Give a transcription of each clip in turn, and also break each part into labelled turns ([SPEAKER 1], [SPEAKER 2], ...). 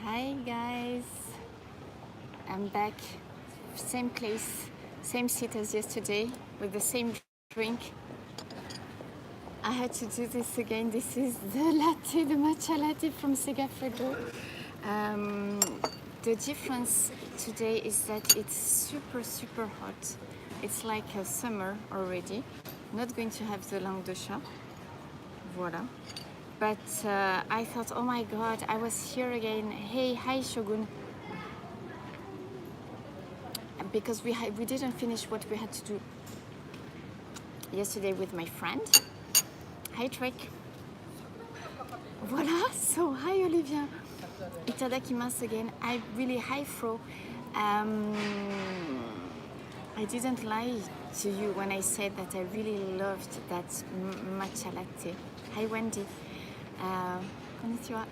[SPEAKER 1] Hi guys, I'm back, same place, same seat as yesterday with the same drink. I had to do this again. This is the latte, the matcha latte from Segafredo. The difference today is that it's super hot. It's like a summer already. Not going to have the langue de chat. Voila. But I thought, oh my god, I was here again. Hey, hi Shogun. Because we didn't finish what we had to do yesterday with my friend. Hi Trek. Voila, so hi Olivia. Itadakimasu again. I really, hi Fro. I didn't lie to you when I said that I really loved that matcha latte. Hi Wendy. Konnichiwa.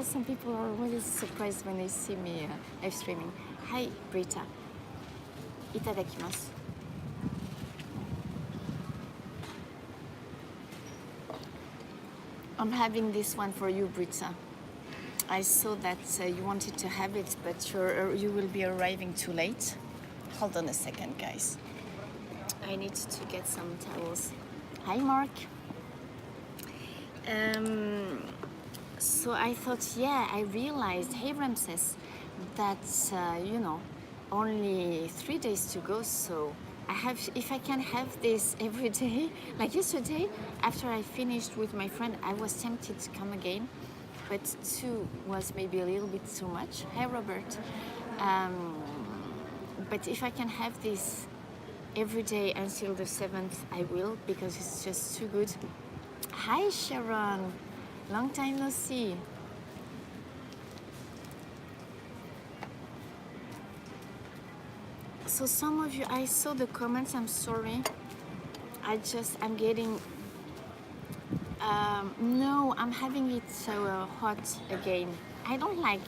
[SPEAKER 1] Some people are always surprised when they see me live streaming. Hi Brita. Itadakimasu. I'm having this one for you, Brita. I saw that you wanted to have it, but you will be arriving too late. Hold on a second, guys. I need to get some towels. Hi, Mark. So I thought, yeah, I realized, hey, Ramses, that, only 3 days to go, so if I can have this every day, like yesterday, after I finished with my friend, I was tempted to come again, but 2 was maybe a little bit too much. Hi, Robert. But if I can have this every day until the 7th, I will, because it's just too good. Hi, Sharon. Long time no see. So some of you, I saw the comments, I'm sorry. I'm getting, no, I'm having it hot again. I don't like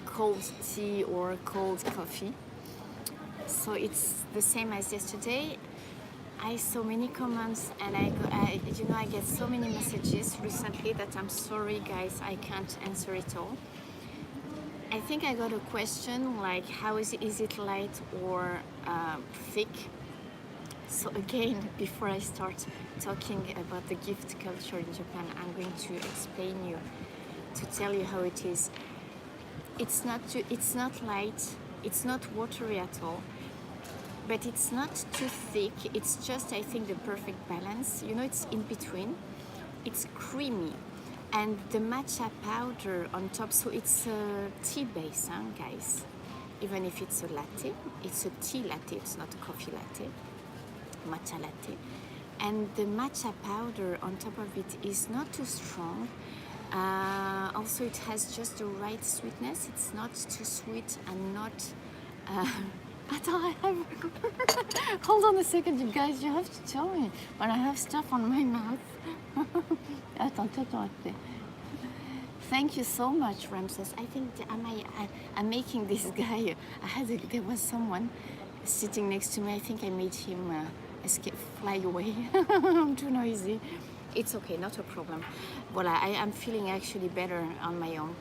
[SPEAKER 1] cold tea or cold coffee. So it's the same as yesterday. I saw many comments and I get so many messages recently that I'm sorry guys, I can't answer it all. I think I got a question like how is it light or thick? So again, before I start talking about the gift culture in Japan, I'm going to explain you, to tell you how it is. It's not light, it's not watery at all, but it's not too thick. It's just, I think, the perfect balance. It's in between. It's creamy. And the matcha powder on top, so it's a tea base, guys. Even if it's a latte, it's a tea latte, it's not a coffee latte, matcha latte. And the matcha powder on top of it is not too strong. Also, it has just the right sweetness. It's not too sweet and not... Hold on a second, you guys, you have to tell me when I have stuff on my mouth. Thank you so much, Ramses. I think I'm making this guy. There was someone sitting next to me. I think I made him fly away. I'm too noisy. It's okay, not a problem. Voila, I'm feeling actually better on my own.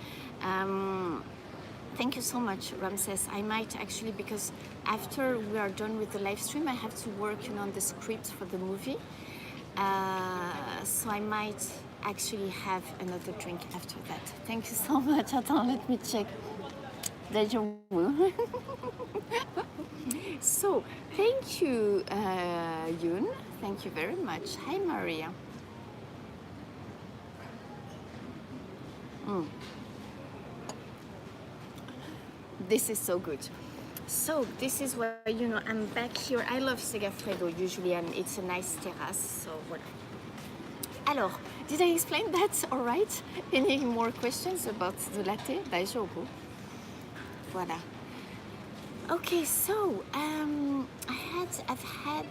[SPEAKER 1] Thank you so much, Ramses. I might actually, because after we are done with the live stream, I have to work on the script for the movie. So I might actually have another drink after that. Thank you so much. Attends, let me check. Déjà vu. So, thank you, Yoon. Thank you very much. Hi, Maria. This is so good. So this is why, I'm back here. I love Segafredo usually, and it's a nice terrace, so voilà. Alors, did I explain that all right? Any more questions about the latte? Daijoubu. Voilà. Okay, so I've had...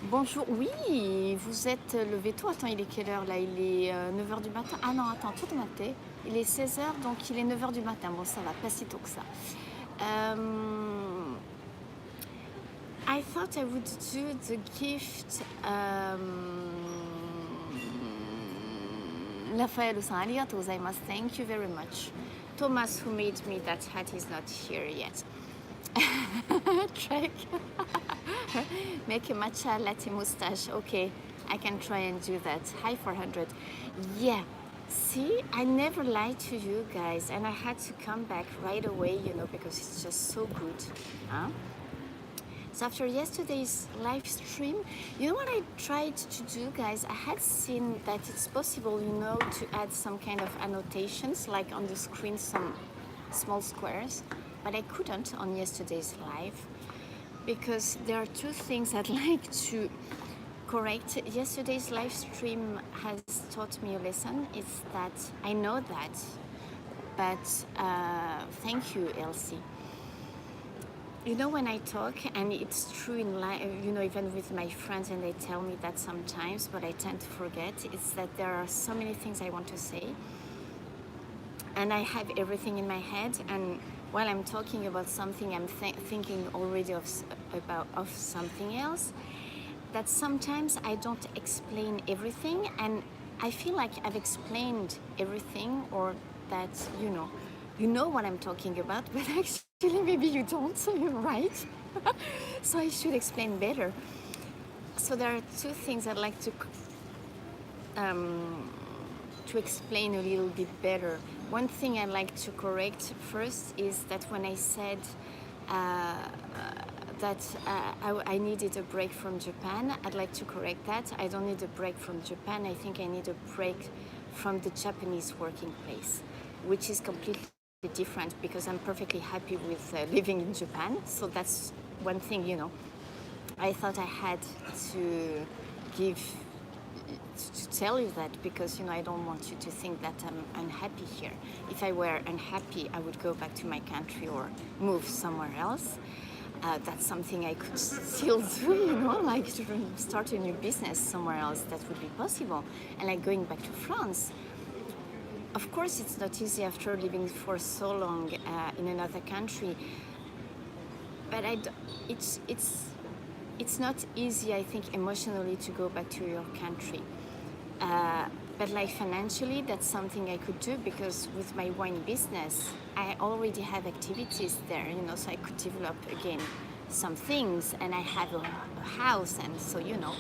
[SPEAKER 1] Bonjour, oui, vous êtes levé tôt. Attends, il est quelle heure là? Il est 9h du matin. Ah non, attends, tout de matin. Il est 16h, donc il est 9h du matin. Bon, ça va, pas si tôt que ça. I thought I would do the gift Rafael-san, ありがとうございます。Thank you very much. Thomas, who made me that hat, is not here yet. Trek. Make a matcha latte mustache. Okay, I can try and do that. Hi 400. Yeah. See, I never lied to you guys, and I had to come back right away, you know, because it's just so good. Huh? So after yesterday's live stream, you know what I tried to do, guys? I had seen that it's possible, you know, to add some kind of annotations, like on the screen, some small squares, but I couldn't on yesterday's live because there are two things I'd like to correct. Yesterday's live stream has taught me a lesson. It's that I know that, but thank you, Elsie. You know, when I talk, and it's true in life, you know, even with my friends, and they tell me that sometimes, but I tend to forget, it's that there are so many things I want to say, and I have everything in my head, and while I'm talking about something, I'm thinking already of something else, that sometimes I don't explain everything, and I feel like I've explained everything, or that, you know what I'm talking about, but actually maybe you don't, so you're right. So I should explain better. So there are two things I'd like to explain a little bit better. One thing I'd like to correct first is that when I said that I needed a break from Japan, I'd like to correct that. I don't need a break from Japan. I think I need a break from the Japanese working place, which is completely different because I'm perfectly happy with living in Japan. So that's one thing, you know, I thought I had to tell you that because, you know, I don't want you to think that I'm unhappy here. If I were unhappy, I would go back to my country or move somewhere else. That's something I could still do, you know, like to start a new business somewhere else. That would be possible. And like going back to France. Of course, it's not easy after living for so long in another country, but it's not easy, I think, emotionally to go back to your country. But like financially, that's something I could do because with my wine business, I already have activities there, you know, so I could develop again some things, and I have a house, and so, you know.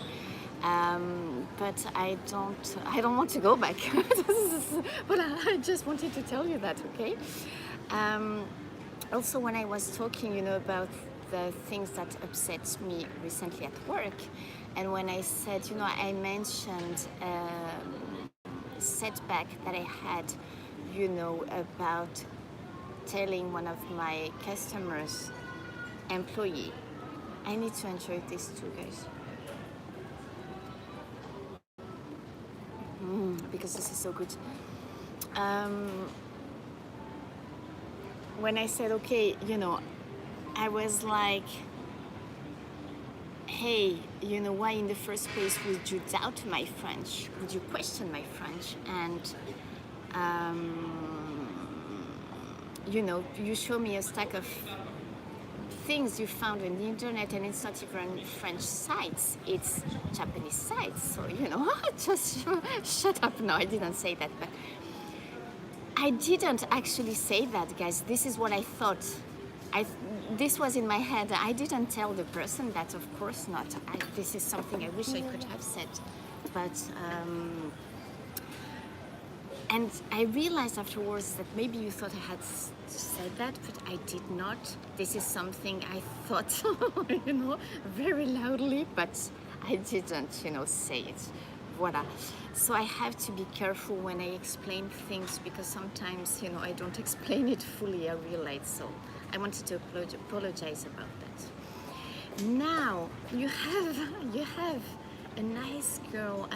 [SPEAKER 1] But I don't want to go back. But I just wanted to tell you that, okay? Also, when I was talking, you know, about the things that upset me recently at work, and when I said, you know, I mentioned setback that I had, you know, about telling one of my customers, employee, I need to enjoy this too, guys. Because this is so good. When I said, okay, you know, I was like, hey, you know, why in the first place would you doubt my French? Would you question my French? And, you know, you show me a stack of things you found on the internet, and it's not even French sites, it's Japanese sites. So, you know, just shut up. No, I didn't say that, but I didn't actually say that, guys. This is what I thought. This was in my head. I didn't tell the person that, of course not. This is something I wish I could have said, but and I realized afterwards that maybe you thought I had said that, but I did not. This is something I thought, you know, very loudly, but I didn't, you know, say it. Voila. So I have to be careful when I explain things because sometimes, you know, I don't explain it fully, I realize. So I wanted to apologize about that. Now, you have a nice girl.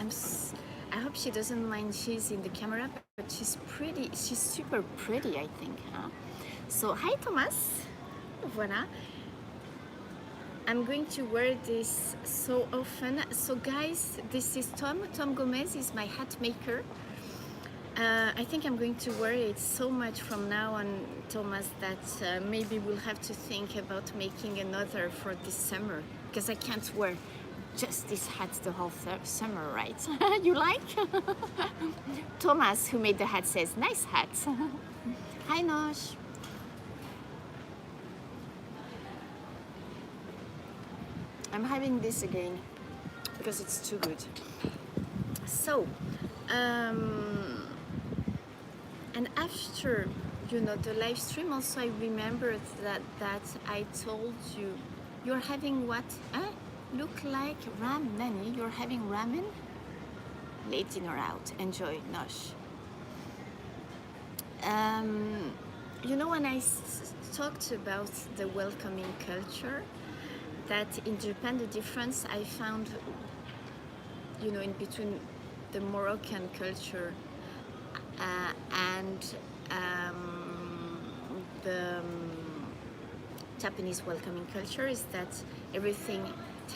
[SPEAKER 1] I hope she doesn't mind she's in the camera, but she's pretty. She's super pretty, I think, huh? So, hi, Thomas. Voilà. I'm going to wear this so often. So, guys, this is Tom. Tom Gomez is my hat maker. I think I'm going to wear it so much from now on, Thomas, that maybe we'll have to think about making another for this summer because I can't wear just this hat the whole summer, right? You like? Thomas, who made the hat, says, nice hat. Hi, Nosh. I'm having this again because it's too good. So, and after, you know, the live stream, also I remembered that I told you, you're having what? Look like Nani, you're having ramen? Late dinner out. Enjoy, Nosh. You know, when I talked about the welcoming culture, that in Japan the difference I found, you know, in between the Moroccan culture and the Japanese welcoming culture is that everything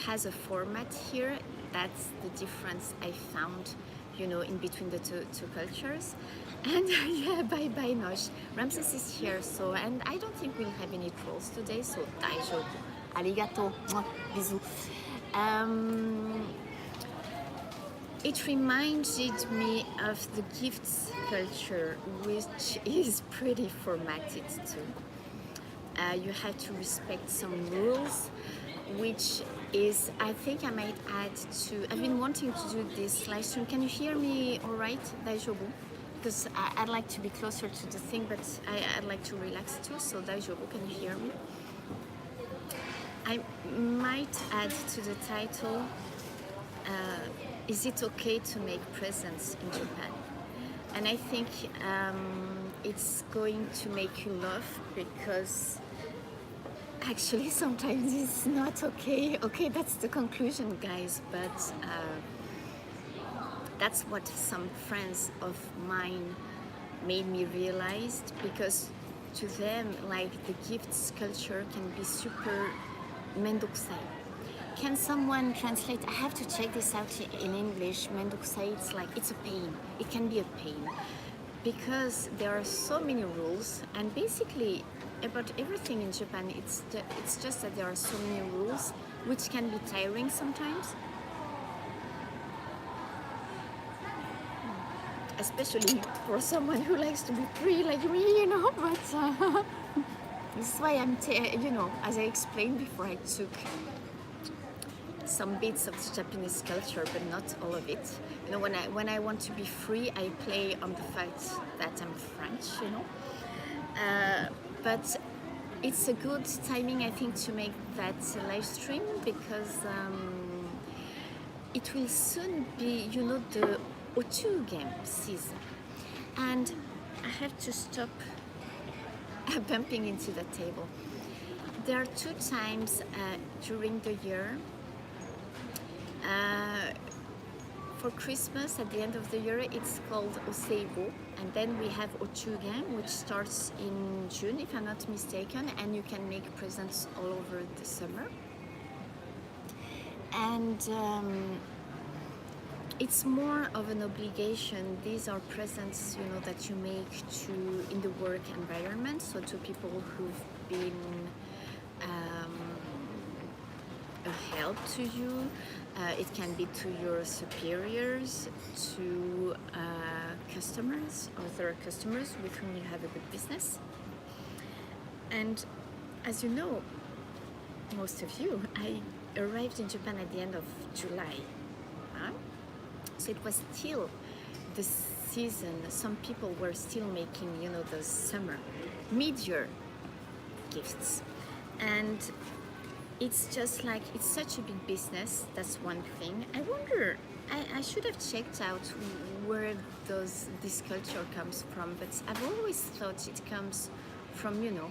[SPEAKER 1] has a format here. That's the difference I found, you know, in between the two cultures. And yeah, bye bye Nosh. Ramses is here, so, and I don't think we'll have any trolls today, so daijoubu. Arigato. Bisous. It reminded me of the gifts culture, which is pretty formatted too. You have to respect some rules, which is, I think I might add to, I've been wanting to do this live stream. Can you hear me all right, Daijoubu? Because I'd like to be closer to the thing, but I'd like to relax too, so Daijoubu, can you hear me? I might add to the title, is it okay to make presents in Japan? And I think it's going to make you laugh because actually sometimes it's not okay. Okay, that's the conclusion, guys, but that's what some friends of mine made me realize, because to them, like, the gifts culture can be super mendokusai. Can someone translate? I have to check this out in English. Mendokusai, it's like, it's a pain. It can be a pain because there are so many rules, and basically about everything in Japan, it's just that there are so many rules which can be tiring sometimes, especially for someone who likes to be free like me, you know. But this is why you know, as I explained before, I took some bits of the Japanese culture, but not all of it. You know, when I want to be free, I play on the fact that I'm French, you know. But it's a good timing, I think, to make that live stream, because it will soon be, you know, the Ochu game season, and I have to stop bumping into the table. There are 2 times during the year. For Christmas, at the end of the year, it's called Oseibo, and then we have Ochugen, which starts in June, if I'm not mistaken, and you can make presents all over the summer. And it's more of an obligation. These are presents, you know, that you make in the work environment, so to people who've been a help to you. It can be to your superiors, to customers, other customers with whom you have a good business. And as you know, most of you, I arrived in Japan at the end of July. So it was still the season. Some people were still making, you know, the summer mid-year gifts. And it's just like, it's such a big business. That's one thing. I wonder, I should have checked out where this culture comes from, but I've always thought it comes from, you know,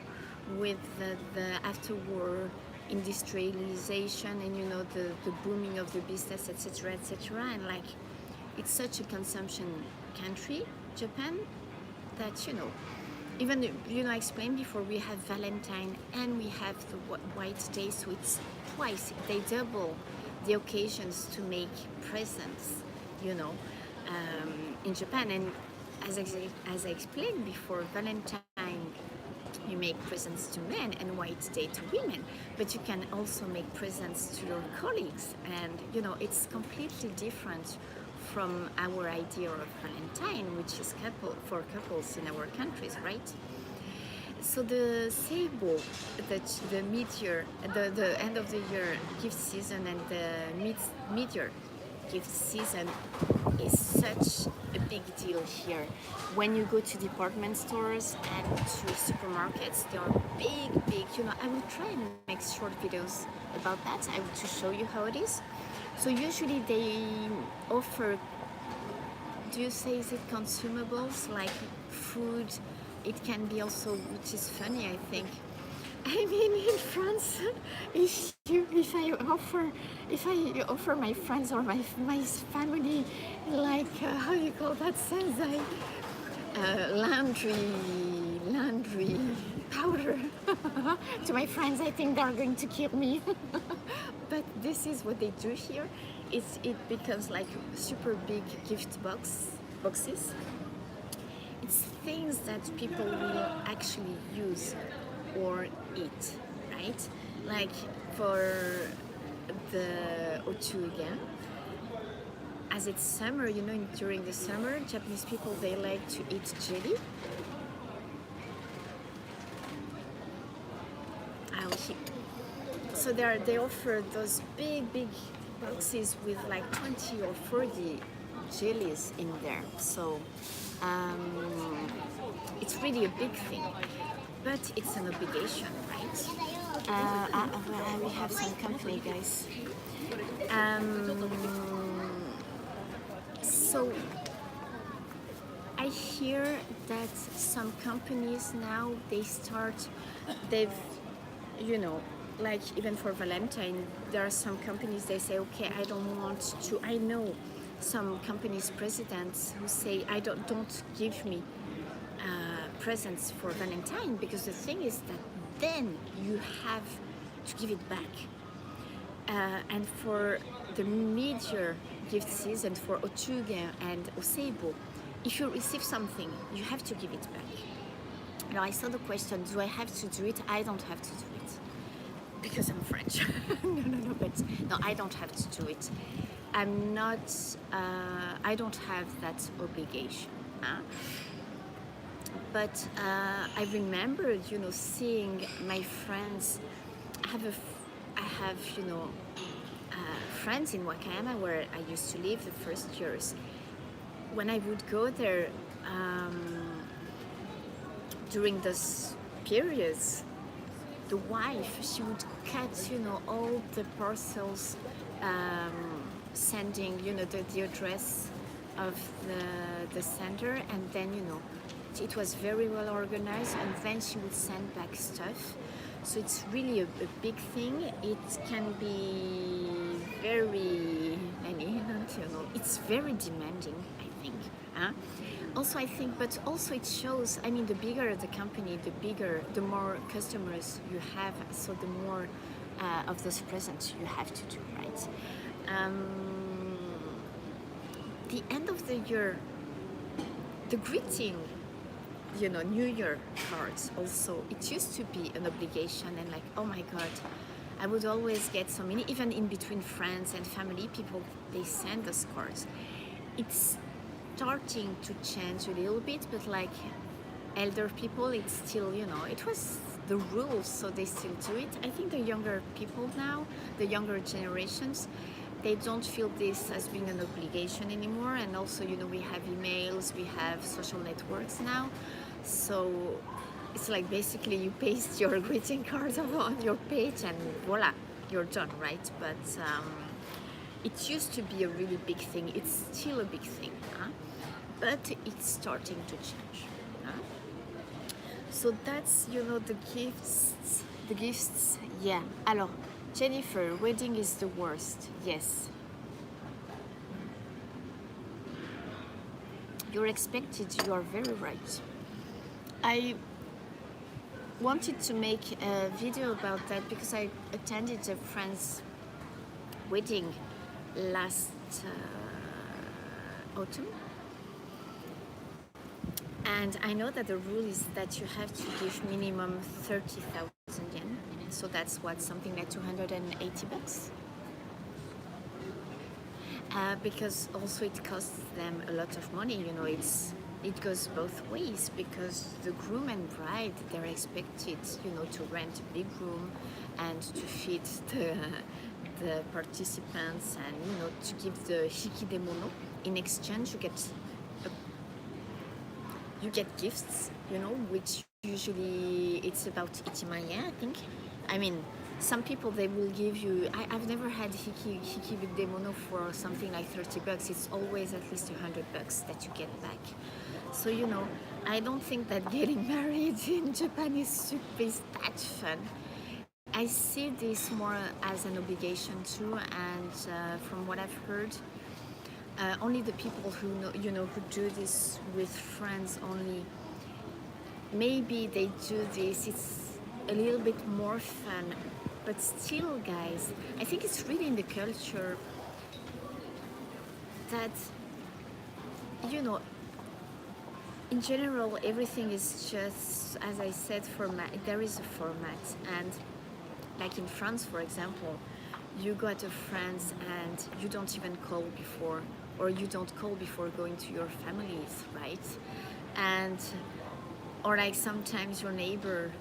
[SPEAKER 1] with the after-war industrialization and, you know, the booming of the business, etc., etc. And like, it's such a consumption country, Japan, that, you know, even, you know, I explained before, we have Valentine and we have the White Day, so it's twice, they double the occasions to make presents, you know, in Japan. And as I explained before, Valentine, you make presents to men and White Day to women, but you can also make presents to your colleagues, and you know, it's completely different from our idea of Valentine, which is for couples in our countries, right? So the Seibo, the mid-year, the end of the year gift season and the mid-year gift season is such a big deal here. When you go to department stores and to supermarkets, they are big, you know. I will try and make short videos about that to show you how it is. So usually they offer, do you say, is it consumables like food? It can be also, which is funny, I think. I mean, in France, if I offer my friends or my family, like how you call that, sensei, laundry powder to my friends, I think they're going to kill me. But this is what they do here. It becomes like super big gift boxes. It's things that people will actually use or eat, right? Like for the ochugen, as it's summer, you know, during the summer, Japanese people, they like to eat jelly. So they offer those big boxes with like 20 or 40 jellies in there. So it's really a big thing, but it's an obligation, right? We have some company, guys. So I hear that some companies now, they've, you know, like even for Valentine, there are some companies, they say, okay, I don't want to, I know some companies' presidents who say, don't give me presents for Valentine, because the thing is that then you have to give it back. And for the mid-year gift season, for Ochugen and Oseibo, if you receive something, you have to give it back. Now I saw the question, do I have to do it? I don't have to do it because I'm French. No, I don't have to do it. I'm not, I don't have that obligation. But I remember, you know, seeing my friends. I have, you know, friends in Wakayama where I used to live the first years. When I would go there during those periods, the wife, she would cut, you know, all the parcels, sending, you know, the address of the sender, and then, you know, it was very well organized, and then she would send back stuff. So it's really a big thing. It can be very, you know, it's very demanding, I think. Also, I think, but also it shows, I mean, the bigger the company, the more customers you have, so the more of those presents you have to do, right? The end of the year, the greeting, you know, New Year cards also, it used to be an obligation, and like, oh my God, I would always get so many, even in between friends and family, people, they send us cards. It's starting to change a little bit, but like elder people, it's still, you know, it was the rules, so they still do it. I think the younger people now, the younger generations, they don't feel this as being an obligation anymore. And also, you know, we have emails, we have social networks now. So it's like basically you paste your greeting card on your page and voila, you're done, right? But it used to be a really big thing. It's still a big thing, but it's starting to change. So that's, you know, the gifts, yeah. Alors, Jennifer, wedding is the worst. Yes. You're expected, you are very right. I wanted to make a video about that because I attended a friend's wedding last autumn. And I know that the rule is that you have to give minimum 30,000 yen. So that's what, something like 280 bucks. Because also it costs them a lot of money, you know, it goes both ways, because the groom and bride, they're expected, you know, to rent a big room and to feed the participants, and, you know, to give the hikidemono. In exchange, you get gifts, you know, which usually it's about ichiman, I think. I mean, some people, they will give you, I've never had hikidemono for something like 30 bucks. It's always at least 100 bucks that you get back. So, you know, I don't think that getting married in Japan is that fun. I see this more as an obligation too, and from what I've heard, only the people who know, you know, who do this with friends only, maybe they do this. It's a little bit more fun, but still, guys, I think it's really in the culture that, you know, in general, everything is just, as I said, format. There is a format, and like in France, for example, you go to France and you don't even call before, or you don't call before going to your families, right? And, or like sometimes your neighbor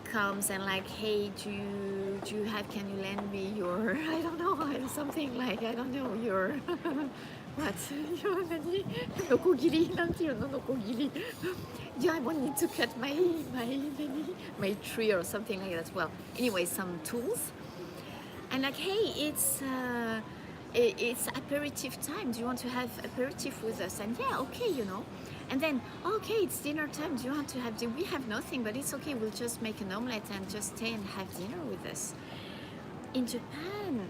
[SPEAKER 1] comes and like, hey, do you have, can you lend me your, I don't know, something like, I don't know, your, what? Your nani? Nokogiri? Nokogiri? Yeah, I want to cut my tree or something like that. Well, anyway, some tools. And like, hey, it's aperitif time. Do you want to have aperitif with us? And yeah, okay, you know. And then, okay, it's dinner time. Do you want to have dinner? We have nothing, but it's okay. We'll just make an omelette and just stay and have dinner with us. In Japan,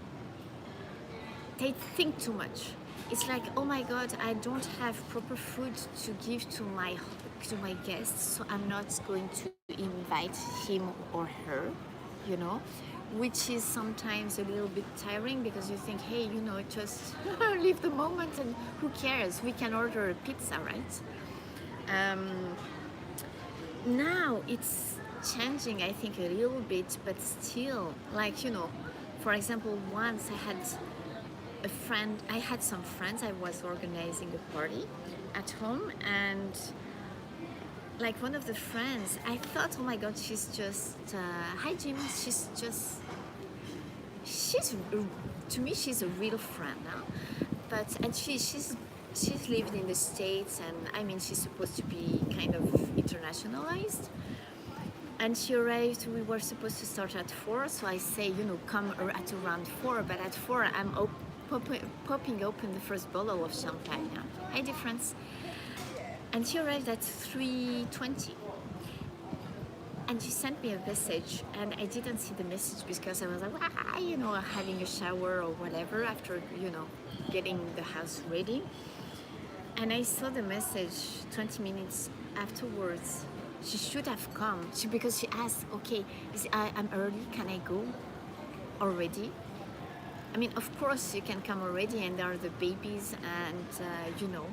[SPEAKER 1] they think too much. It's like, oh my God, I don't have proper food to give to my guests, so I'm not going to invite him or her, you know, which is sometimes a little bit tiring, because you think, hey, you know, just live the moment and who cares? We can order a pizza, right? Now it's changing, I think, a little bit, but still, like, you know, for example, once I had some friends, I was organizing a party at home, and like one of the friends, I thought, oh my God, she's just, hi Jim, to me, she's a real friend now. But, and she's lived in the States, and I mean, she's supposed to be kind of internationalized. And she arrived, we were supposed to start at 4, so I say, you know, come at around 4, but at 4, I'm popping open the first bottle of champagne. Hi, dear friends. And she arrived at 3:20. And she sent me a message, and I didn't see the message because I was like, you know, having a shower or whatever after, you know, getting the house ready. And I saw the message 20 minutes afterwards. She should have come, because she asked, okay, I'm early, can I go already? I mean, of course you can come already, and there are the babies, and you know,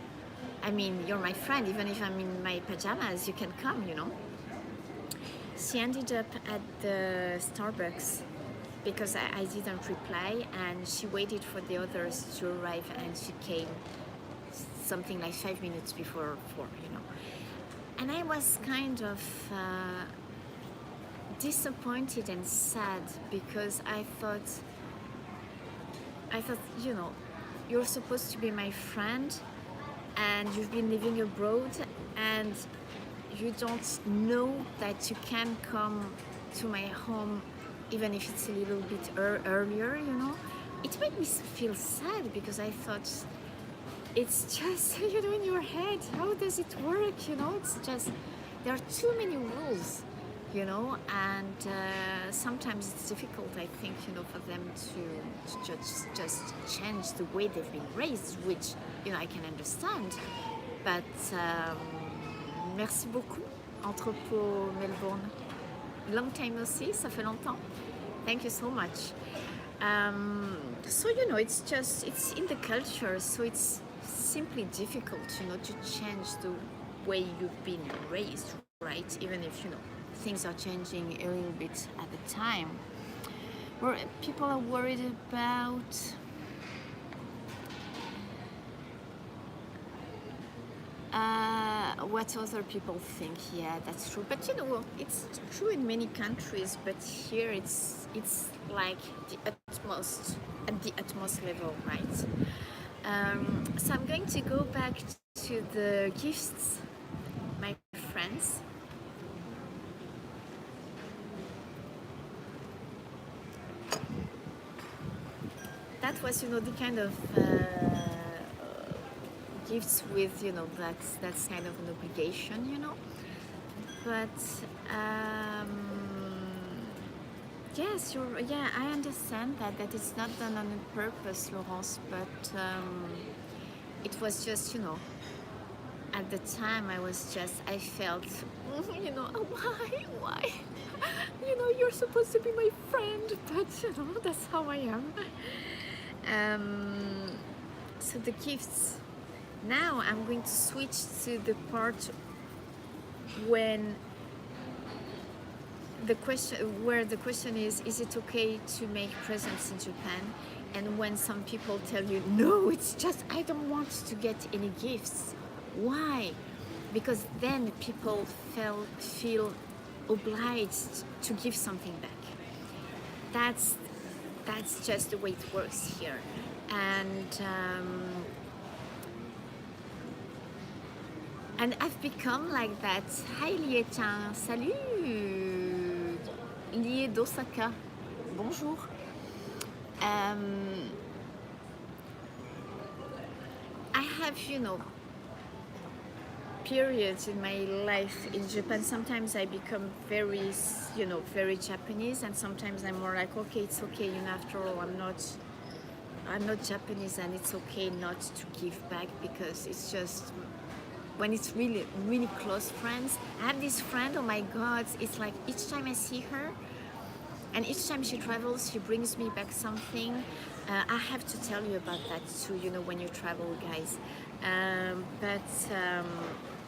[SPEAKER 1] I mean, you're my friend, even if I'm in my pajamas, you can come, you know. She ended up at the Starbucks because I didn't reply, and she waited for the others to arrive, and she came something like 5 minutes before 4, you know. And I was kind of disappointed and sad, because I thought, you know, you're supposed to be my friend, and you've been living abroad, and you don't know that you can come to my home even if it's a little bit earlier, you know. It made me feel sad, because I thought, it's just, you know, in your head, how does it work, you know? It's just, there are too many rules, you know, and sometimes it's difficult, I think, you know, for them to just change the way they've been raised, which, you know, I can understand. But merci beaucoup, Entrepôt Melbourne. Long time no see, ça fait longtemps. Thank you so much. So, you know, it's in the culture, so it's simply difficult, to change the way you've been raised, right? Even if, things are changing a little bit at the time. Where people are worried about what other people think. Yeah, that's true. But it's true in many countries. But here it's like the utmost at the utmost level, right? So I'm going to go back to the gifts, my friends. That was, the kind of gifts with, that's kind of an obligation, But yes, I understand that it's not done on purpose, Laurence, but it was just, at the time I felt, why? You're supposed to be my friend, but that's how I am. So the gifts. Now I'm going to switch to the part when the question is it okay to make presents in Japan? And when some people tell you, no, it's just I don't want to get any gifts. Why? Because then people feel obliged to give something back. That's just the way it works here. And I've become like that. Hi Lié-chan, salut Lié d'Osaka, bonjour. I have, periods in my life in Japan. Sometimes I become very, very Japanese, and sometimes I'm more like, okay, it's okay, after all, I'm not Japanese, and it's okay not to give back, because it's just when it's really, really close friends. I have this friend, oh my God, it's like each time I see her, and each time she travels, she brings me back something. I have to tell you about that too, when you travel, guys.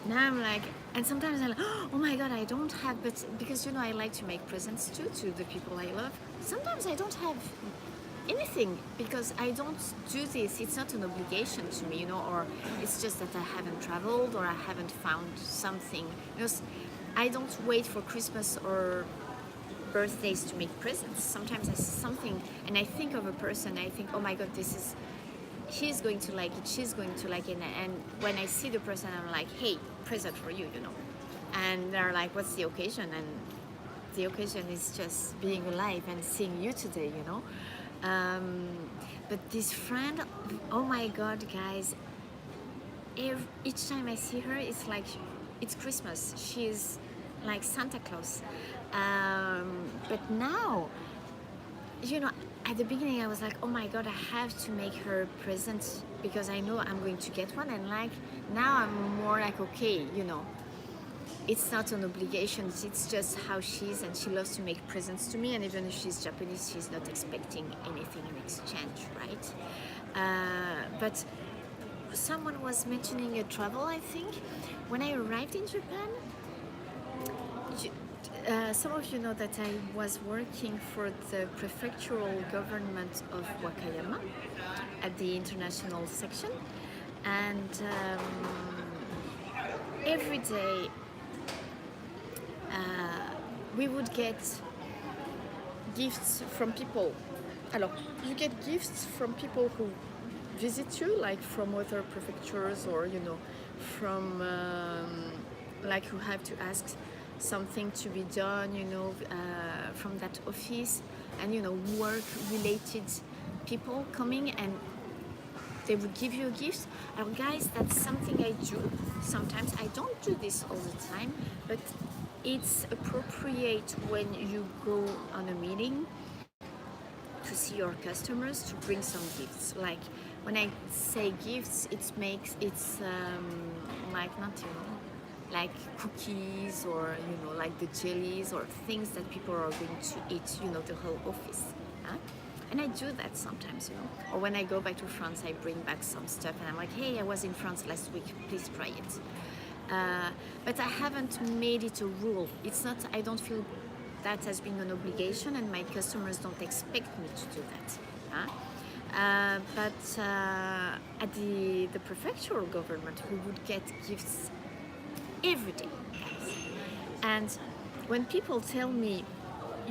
[SPEAKER 1] Now I'm like, and sometimes I'm like, oh my God, I don't have, but because, I like to make presents too to the people I love. Sometimes I don't have anything because I don't do this. It's not an obligation to me, or it's just that I haven't traveled or I haven't found something. Because I don't wait for Christmas or birthdays to make presents. Sometimes I see something and I think of a person, I think, oh my God, she's going to like it, she's going to like it. And when I see the person, I'm like, hey, present for you, And they're like, what's the occasion? And the occasion is just being alive and seeing you today, But this friend, oh my God, guys, each time I see her, it's like, it's Christmas. She's like Santa Claus. But now, at the beginning I was like, oh my God, I have to make her a present because I know I'm going to get one. And like, now I'm more like, okay, it's not an obligation, it's just how she is, and she loves to make presents to me. And even if she's Japanese, she's not expecting anything in exchange, right? But someone was mentioning a travel, I think. When I arrived in Japan, some of you know that I was working for the prefectural government of Wakayama at the international section, and every day we would get gifts from people. Alors, you get gifts from people who visit you, like from other prefectures, or from like who have to ask something to be done, from that office, and work-related people coming, and they would give you a gift. And guys, that's something I do sometimes. I don't do this all the time, but it's appropriate when you go on a meeting to see your customers to bring some gifts. Like when I say gifts, it's like not like cookies, or like the jellies or things that people are going to eat, the whole office. Huh? And I do that sometimes, you know. Or when I go back to France, I bring back some stuff and I'm like, hey, I was in France last week, please try it. But I haven't made it a rule. It's not, I don't feel that as being an obligation, and my customers don't expect me to do that. But at the prefectural government, we would get gifts every day, guys. And when people tell me,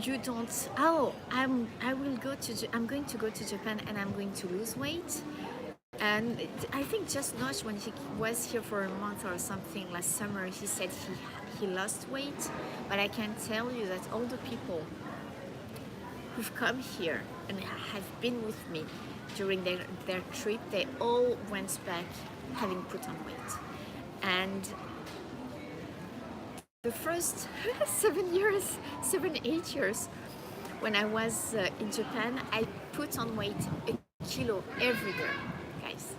[SPEAKER 1] you don't, oh, I'm going to go to Japan and I'm going to lose weight. And I think just Nosh, when he was here for a month or something last summer, he said he lost weight. But I can tell you that all the people who've come here and have been with me during their trip, they all went back having put on weight. And the first 8 years, when I was in Japan, I put on weight a kilo every year, guys.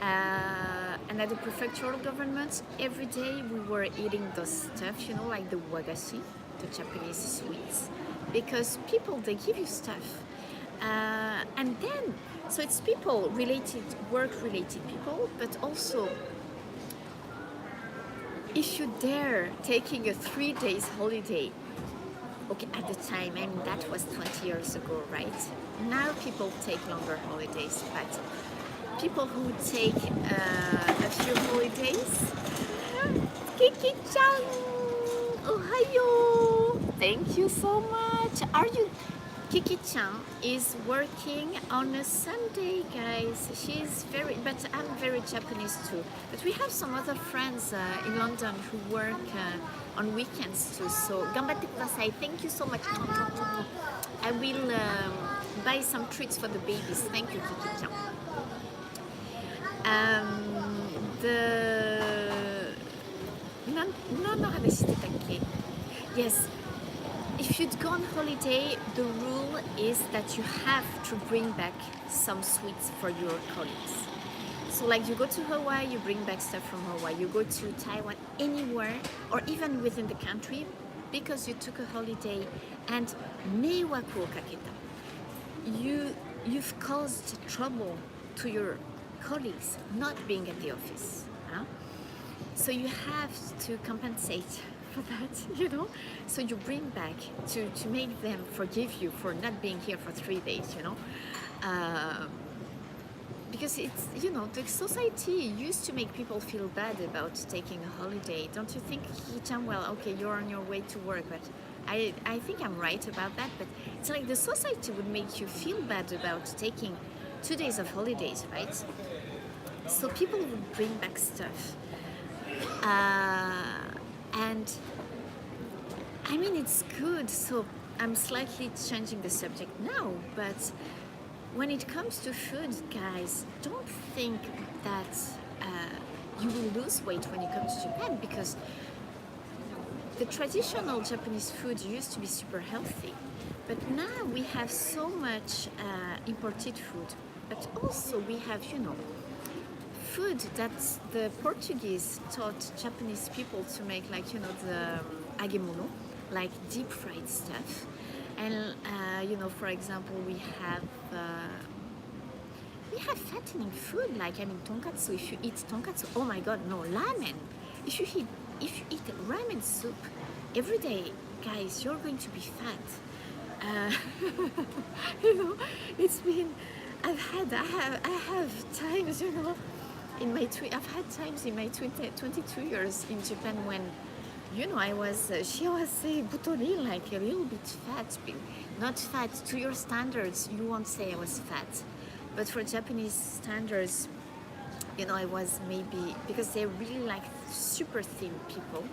[SPEAKER 1] And at the prefectural government, every day we were eating those stuff, you know, like the wagashi, the Japanese sweets, because people, they give you stuff. And then, so it's people related, work related people, but also if you dare taking a 3 days holiday, okay, at the time, I mean, that was 20 years ago, right? Now people take longer holidays, but people who take a few holidays, Kiki-chan, ohayo, thank you so much. Kiki-chan is working on a Sunday, guys. She's very, but I'm very Japanese too. But we have some other friends in London who work on weekends too. So, ganbatte kudasai. Thank you so much. I will buy some treats for the babies. Thank you, Kiki-chan. Yes. If you'd go on holiday, the rule is that you have to bring back some sweets for your colleagues. So like you go to Hawaii, you bring back stuff from Hawaii. You go to Taiwan, anywhere, or even within the country, because you took a holiday and meiwaku o kaketa. You've caused trouble to your colleagues not being at the office. Huh? So you have to compensate for that, you know. So you bring back to make them forgive you for not being here for 3 days, you know. Because it's, you know, the society used to make people feel bad about taking a holiday. Don't you think, Kiki-chan? Well, okay, you're on your way to work, but I think I'm right about that. But it's like the society would make you feel bad about taking 2 days of holidays, right? So people would bring back stuff. And I mean, it's good. So I'm slightly changing the subject now, but when it comes to food, guys, don't think that you will lose weight when you come to Japan, because the traditional Japanese food used to be super healthy, but now we have so much imported food, but also we have, you know, food that the Portuguese taught Japanese people to make, like, you know, the agemono, like deep fried stuff. And you know, for example, we have fattening food, like, I mean, tonkatsu. If you eat tonkatsu, oh my god, no, ramen. If you eat ramen soup every day, guys, you're going to be fat. You know, it's been, I have times, you know, I've had times in my 22 years in Japan when, you know, I was, she was butori, like a little bit fat, not fat to your standards. You won't say I was fat, but for Japanese standards, you know, I was maybe, because they're really like super thin people,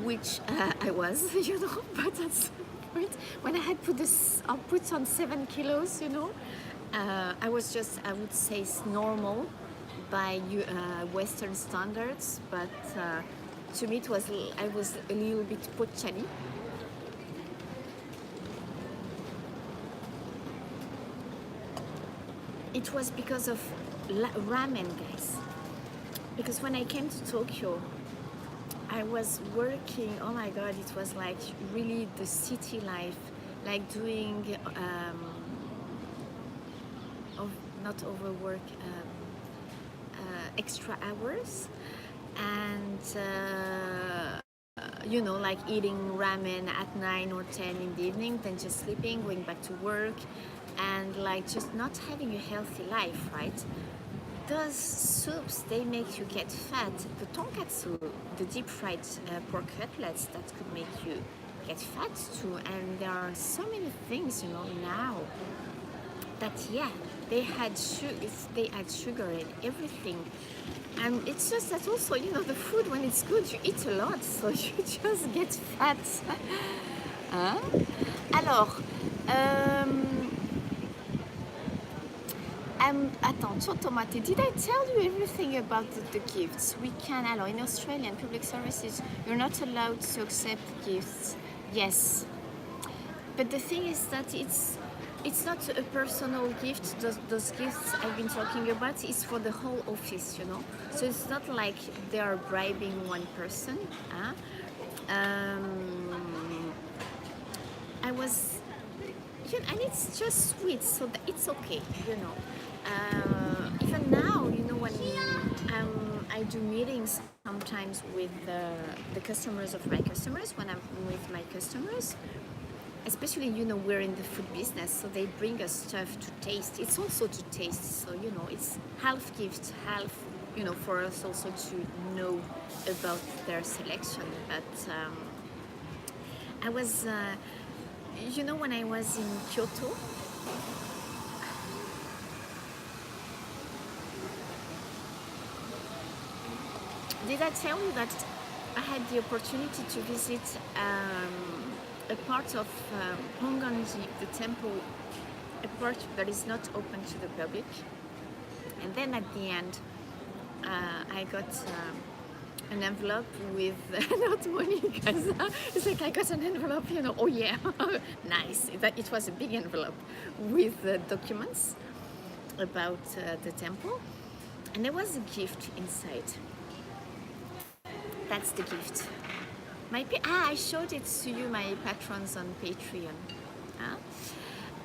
[SPEAKER 1] which I was, you know, but at some point when I had put on 7 kilos, you know, I was just, I would say, normal by Western standards, but to me I was a little bit pochani. It was because of ramen, guys. Because when I came to Tokyo, I was working, oh my god, it was like really the city life, like doing not overwork extra hours, and you know, like eating ramen at 9 or 10 in the evening, then just sleeping, going back to work, and like just not having a healthy life, right? Those soups, they make you get fat. The tonkatsu, the deep fried pork cutlets, that could make you get fat too. And there are so many things, you know, now that, yeah, they had sugar in everything. And it's just that also, you know, the food, when it's good, you eat a lot, so you just get fat. Hein? Alors, attends, ciao tomate, did I tell you everything about the gifts? We can, alors, in Australian public services, you're not allowed to accept gifts. Yes. But the thing is that it's not a personal gift. Those gifts I've been talking about is for the whole office, you know. So it's not like they are bribing one person. Huh? I was, you know, and it's just sweet, so it's okay, you know. Even now, you know, when I do meetings sometimes with the customers of my customers, when I'm with my customers, especially, you know, we're in the food business, so they bring us stuff to taste. It's also to taste, so, you know, it's half gift, half, you know, for us also to know about their selection. But I was, you know, when I was in Kyoto, did I tell you that I had the opportunity to visit a part of Honganji, the temple, a part that is not open to the public. And then at the end, I got an envelope with, not money, guys. It's like I got an envelope, you know, oh yeah, nice. It was a big envelope with documents about the temple. And there was a gift inside. That's the gift. I showed it to you, my patrons on Patreon.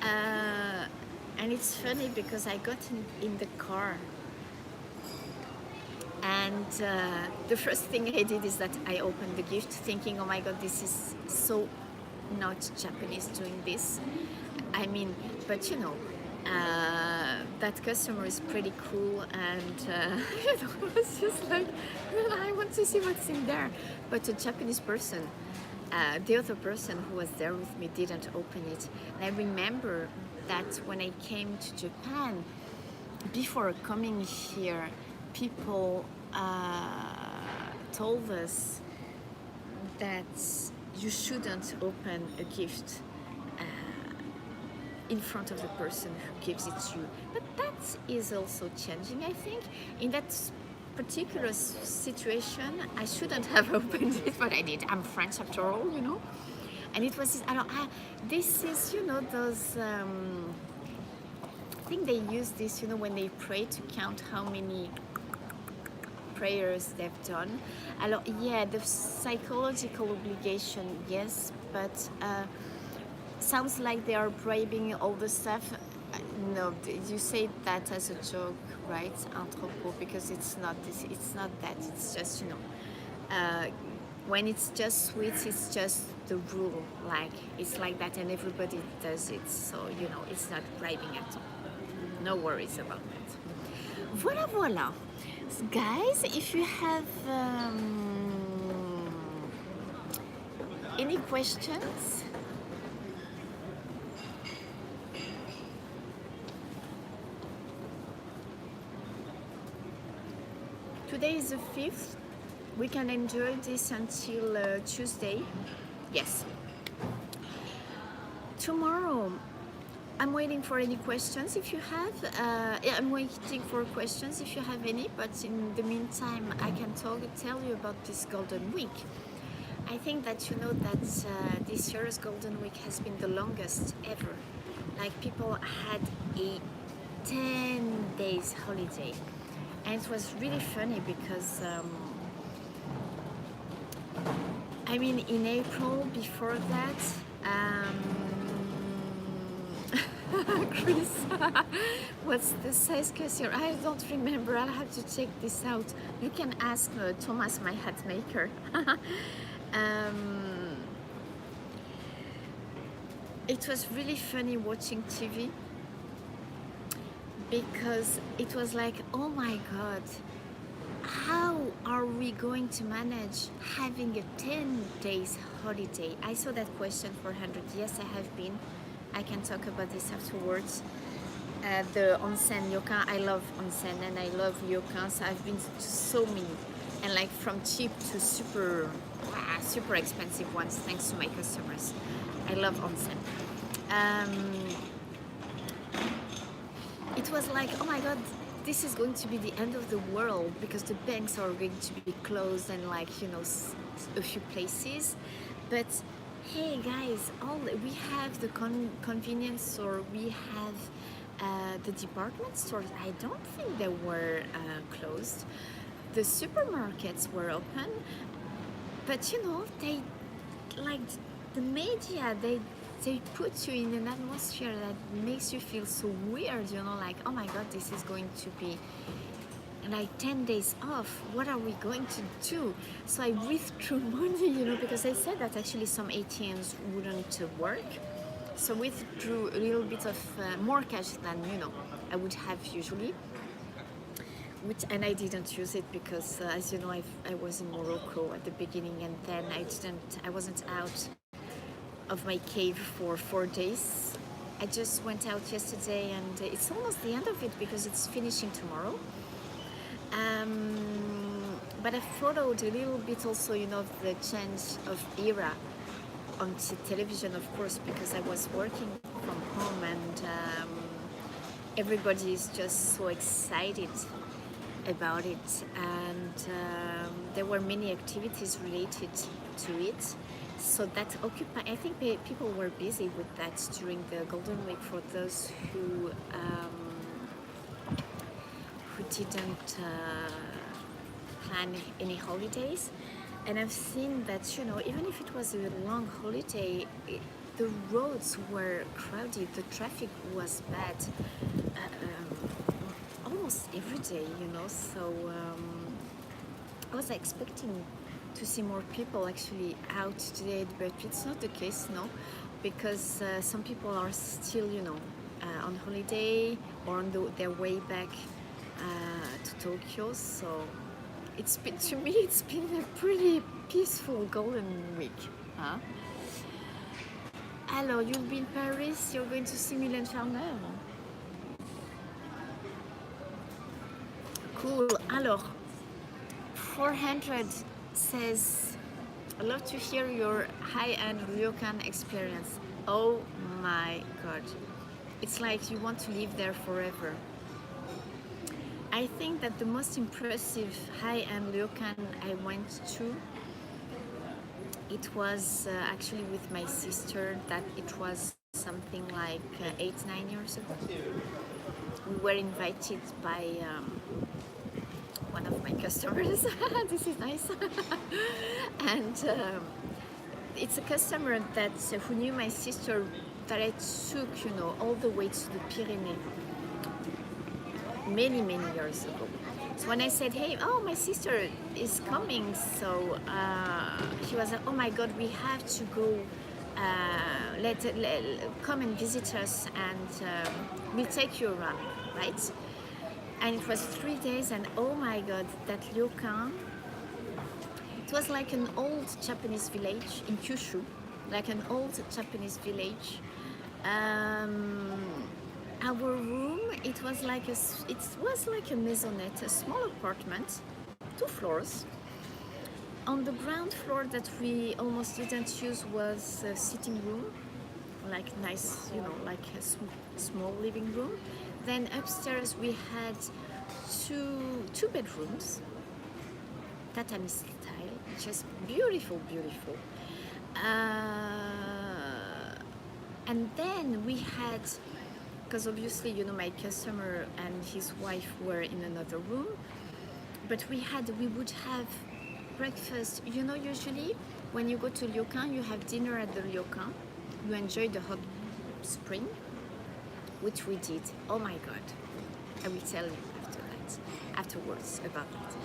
[SPEAKER 1] And it's funny because I got in the car, and the first thing I did is that I opened the gift thinking, oh my god, this is so not Japanese doing this. I mean, but you know, that customer is pretty cool, and you know, it's just like, well, I want to see what's in there. But a Japanese person, the other person who was there with me, didn't open it. And I remember that when I came to Japan, before coming here, people told us that you shouldn't open a gift in front of the person who gives it to you. But that is also changing, I think. In that particular situation, I shouldn't have opened it, but I did. I'm French after all, you know. And it was, this is, you know, those, I think they use this, you know, when they pray to count how many prayers they've done. Alors, yeah, the psychological obligation, yes, but sounds like they are bribing all the stuff. No, you say that as a joke, right, Anthropo? Because it's not this. It's not that. It's just, you know, when it's just sweets, it's just the rule. Like it's like that, and everybody does it. So you know, it's not bribing at all. No worries about that. Voilà, voilà, guys. If you have any questions. Today is the 5th. We can enjoy this until Tuesday. Yes. Tomorrow, I'm waiting for any questions if you have. Yeah, I'm waiting for questions if you have any. But in the meantime, I can tell you about this Golden Week. I think that you know that this year's Golden Week has been the longest ever. Like people had a 10 days holiday. And it was really funny because, I mean, in April before that, Chris, what's the size cursor? I don't remember. I'll have to check this out. You can ask Thomas, my hat maker. It was really funny watching TV because it was like, oh my god, how are we going to manage having a 10 days holiday? I saw that question for 100. Yes, I have been. I can talk about this afterwards. The onsen ryokan, I love onsen and I love ryokan, so I've been to so many, and like from cheap to super expensive ones, thanks to my customers. I love onsen. It was like, oh my god, this is going to be the end of the world because the banks are going to be closed and like, you know, a few places. But hey guys, we have the convenience store, we have the department stores. I don't think they were closed. The supermarkets were open, but you know, they, like the media, they put you in an atmosphere that makes you feel so weird, you know, like, oh my god, this is going to be like 10 days off, what are we going to do? So I withdrew money, you know, because I said that actually some ATMs wouldn't work. So withdrew a little bit of more cash than, you know, I would have usually. And I didn't use it because, as you know, I was in Morocco at the beginning, and then I wasn't out of my cave for 4 days. I just went out yesterday, and it's almost the end of it because it's finishing tomorrow. But I followed a little bit also, you know, the change of era on television, of course, because I was working from home, and everybody is just so excited about it, and there were many activities related to it. So that I think people were busy with that during the Golden Week for those who didn't plan any holidays. And I've seen that, you know, even if it was a long holiday, the roads were crowded, the traffic was bad almost every day, you know. So I was expecting to see more people actually out today, but it's not the case, no, because some people are still, you know, on holiday or on their way back to Tokyo. So to me, it's been a pretty peaceful Golden Week. Huh? Alors, you'll be in Paris, you're going to see Mylène Farmer. Cool. Alors, 400 says, I'd love to hear your high-end Ryokan experience. Oh my god. It's like you want to live there forever. I think that the most impressive high-end Ryokan I went to, it was actually with my sister, that it was something like 8-9 years ago. We were invited by one of my customers. This is nice. And it's a customer that who knew my sister, that I took, you know, all the way to the Pyrenees many years ago. So when I said, hey, oh, my sister is coming, so he was like, oh my god, we have to go, come and visit us, and we'll take you around, right? And it was 3 days, and oh my god, that Ryokan, it was like an old Japanese village in Kyushu, like an old Japanese village. Our room, it was like a maisonette, a small apartment, 2 floors. On the ground floor that we almost didn't use was a sitting room, like nice, you know, like a small living room. Then upstairs we had two bedrooms, tatami style, just beautiful. And then we had, because obviously, you know, my customer and his wife were in another room, but we would have breakfast. You know, usually when you go to Ryokan, you have dinner at the Ryokan, you enjoy the hot spring, which we did. Oh my God, I will tell you afterwards about that.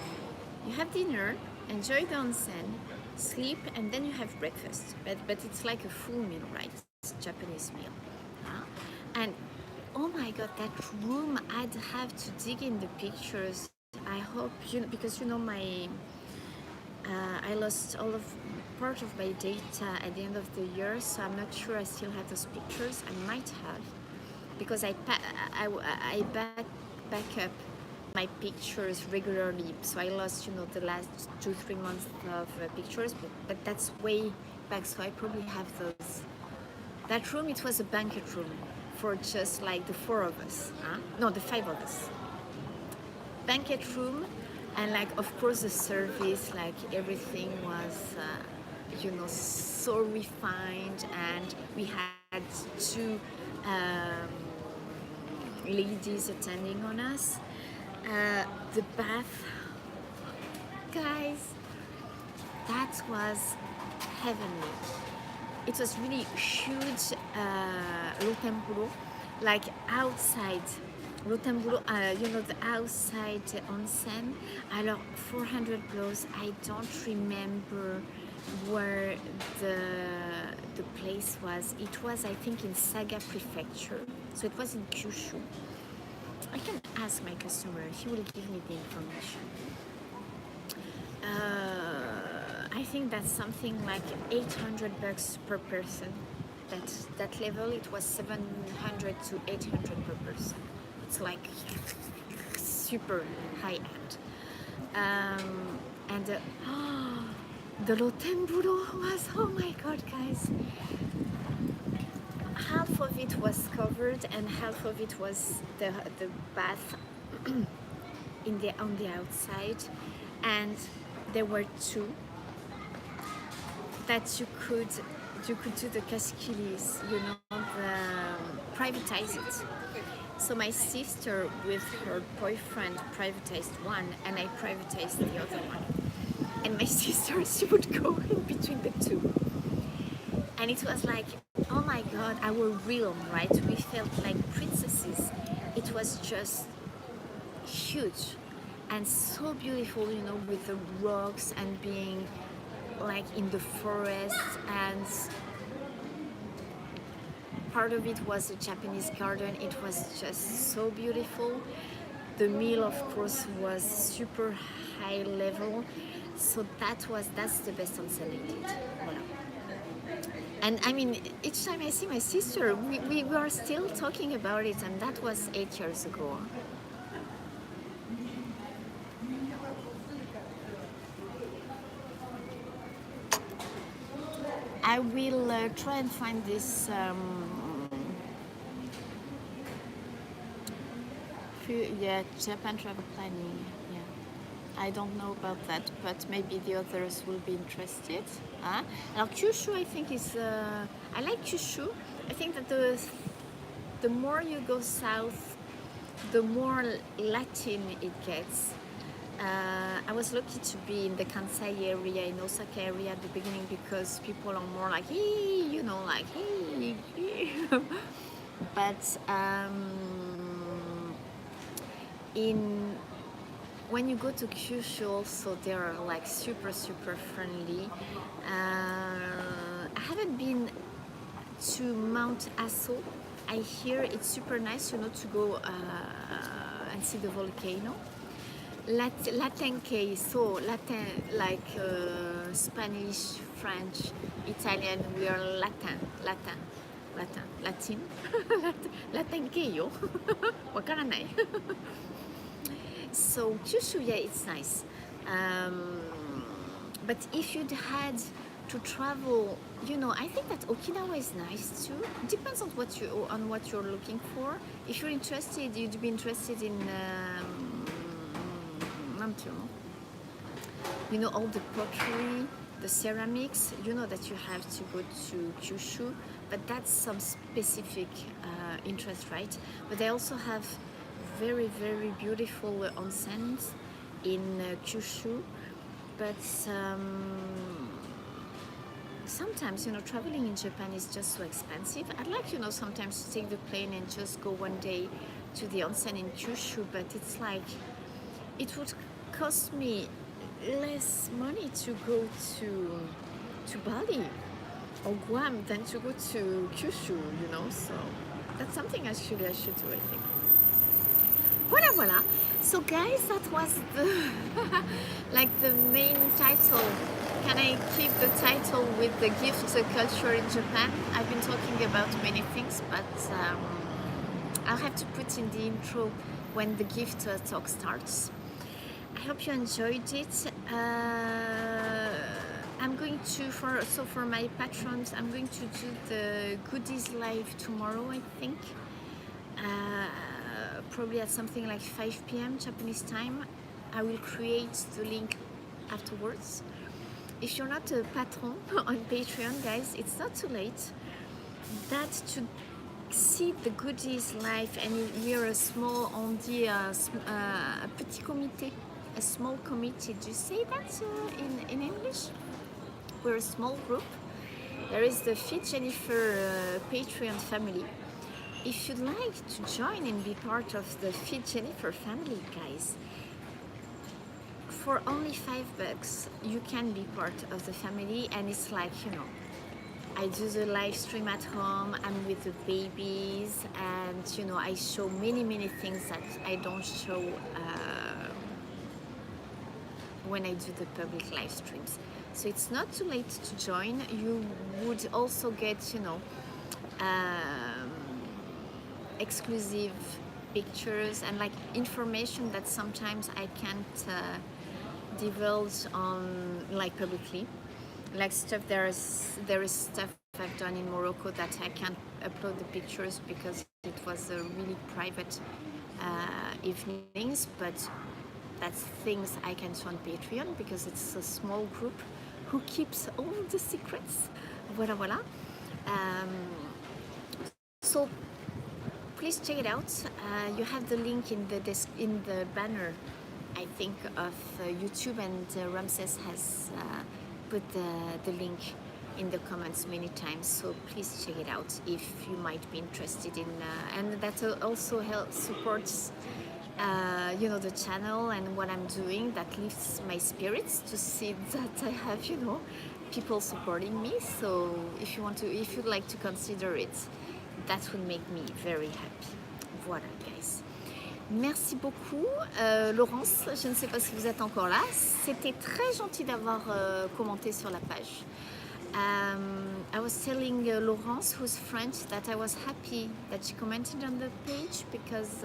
[SPEAKER 1] You have dinner, enjoy the onsen, sleep, and then you have breakfast. But it's like a full meal, right? It's a Japanese meal. And oh my God, that room, I'd have to dig in the pictures. I hope you know, because you know I lost all of part of my data at the end of the year, so I'm not sure I still have those pictures. I might have, because I back up my pictures regularly, so I lost, you know, the last 2-3 months of pictures, but that's way back, so I probably have those. That room, it was a banquet room for just like the 4 of us, no, the 5 of us. Banquet room, and like of course the service, like everything was you know, so refined, and we had 2 ladies attending on us. The bath, guys, that was heavenly. It was really huge, Rotemburo, like outside Rotemburo, you know, the outside onsen. Alors 400 blows, I don't remember where the place was. It was, I think, in Saga Prefecture, so it was in Kyushu. I can ask my customer, he will give me the information. I think that's something like $800 per person. That level, it was 700 to 800 per person. It's like super high end. And the Rotemburo was, oh my God, guys. Half of it was covered and half of it was the bath on the outside, and there were 2 that you could do the casquilis, you know, privatize it. So my sister with her boyfriend privatized one, and I privatized the other one. And my sister, she would go in between the 2. And it was like, oh my God, our realm, right? We felt like princesses. It was just huge and so beautiful, you know, with the rocks and being like in the forest, and part of it was a Japanese garden. It was just so beautiful. The meal, of course, was super high level. So that's the best onsen I did. Voilà. And I mean, each time I see my sister, we are still talking about it, and that was 8 years ago. I will try and find this Japan travel planning. Yeah, I don't know about that, but maybe the others will be interested. Now Kyushu, I think is I like Kyushu. I think that the more you go south, the more Latin it gets. I was lucky to be in the Kansai area, in Osaka area at the beginning, because people are more like, hey, you know, like, hey. But when you go to Kyushu also, they are like super friendly. I haven't been to Mount Aso. I hear it's super nice, you know, to go and see the volcano. Latin case, so Latin, like Spanish, French, Italian, we are Latin. Latin keio. Wakaranai. So Kyushu, yeah, it's nice. But if you'd had to travel, you know, I think that Okinawa is nice too. It depends on what you're looking for. If you're interested, you'd be interested in you know, all the pottery, the ceramics, you know that you have to go to Kyushu, but that's some specific interest, right? But they also have very beautiful onsens in Kyushu, but sometimes, traveling in Japan is just so expensive. I'd like, sometimes to take the plane and just go one day to the onsen in Kyushu, but it's like it would cost me less money to go to Bali or Guam than to go to Kyushu, so that's something actually I should do, I think. Voila. So guys, that was the like the main title. Can I keep the title with the gift culture in Japan? I've been talking about many things, but I'll have to put in the intro when the gift talk starts. I hope you enjoyed it. I'm going to, for my patrons, I'm going to do the goodies live tomorrow, I think. Probably at something like 5 p.m. Japanese time. I will create the link afterwards. If you're not a patron on Patreon, guys, it's not too late. That to see the goodies live, and we're a small, on dit a petit comité, a small committee. Do you say that in English? We're a small group. There is the Fit Jennifer Patreon family. If you'd like to join and be part of the Fit Jennifer family, guys, for only $5, you can be part of the family, and it's like, I do the live stream at home, I'm with the babies, and I show many things that I don't show when I do the public live streams. So it's not too late to join. You would also get, exclusive pictures and like information that sometimes I can't divulge on like publicly, like stuff there is stuff I've done in Morocco that I can't upload the pictures because it was a really private evenings, but that's things I can show on Patreon because it's a small group who keeps all the secrets. Voila. So please check it out. You have the link in the banner, I think, of YouTube, and Ramses has put the link in the comments many times. So please check it out if you might be interested in, and that also helps supports, the channel and what I'm doing. That lifts my spirits to see that I have, people supporting me. So if you'd like to consider it, that will make me very happy. Voilà, guys. Merci beaucoup. Laurence, je ne sais pas si vous êtes encore là. C'était très gentil d'avoir commenté sur la page. I was telling Laurence, who's French, that I was happy that she commented on the page because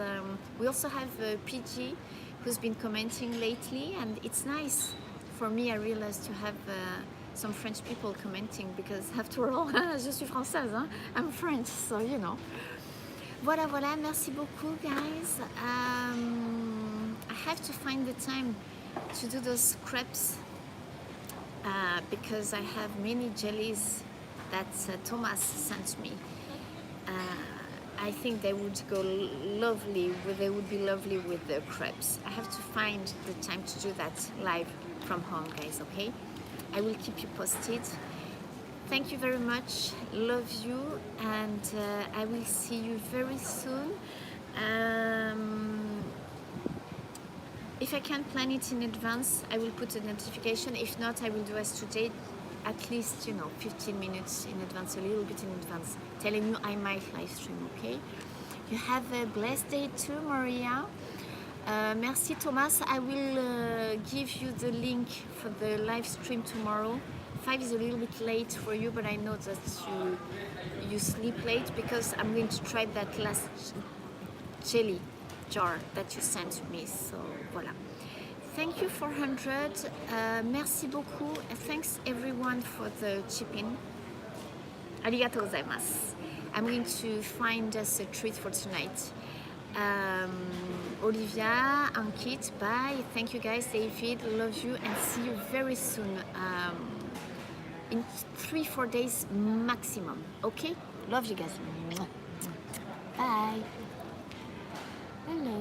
[SPEAKER 1] we also have PG, who's been commenting lately, and it's nice for me. I realized to have some French people commenting because after all, je suis française, hein? I'm French, so Voilà, merci beaucoup, guys. I have to find the time to do those crepes because I have many jellies that Thomas sent me. I think they would go lovely. They would be lovely with the crepes. I have to find the time to do that live from home, guys. Okay? I will keep you posted. Thank you very much. Love you, and I will see you very soon. If I can plan it in advance, I will put a notification. If not, I will do as today, at least 15 minutes in advance, a little bit in advance, telling you I might live stream. Okay? You have a blessed day too, Maria. Merci, Thomas. I will give you the link for the live stream tomorrow. 5 is a little bit late for you, but I know that you sleep late because I'm going to try that last jelly jar that you sent me. So voilà. Thank you 400. Merci beaucoup. Thanks everyone for the chip-in. Arigatou gozaimasu. I'm going to find us a treat for tonight. Olivia, Ankit, bye. Thank you guys. David, love you, and see you very soon. In 3-4 days maximum. Okay? Love you guys. Bye. Hello.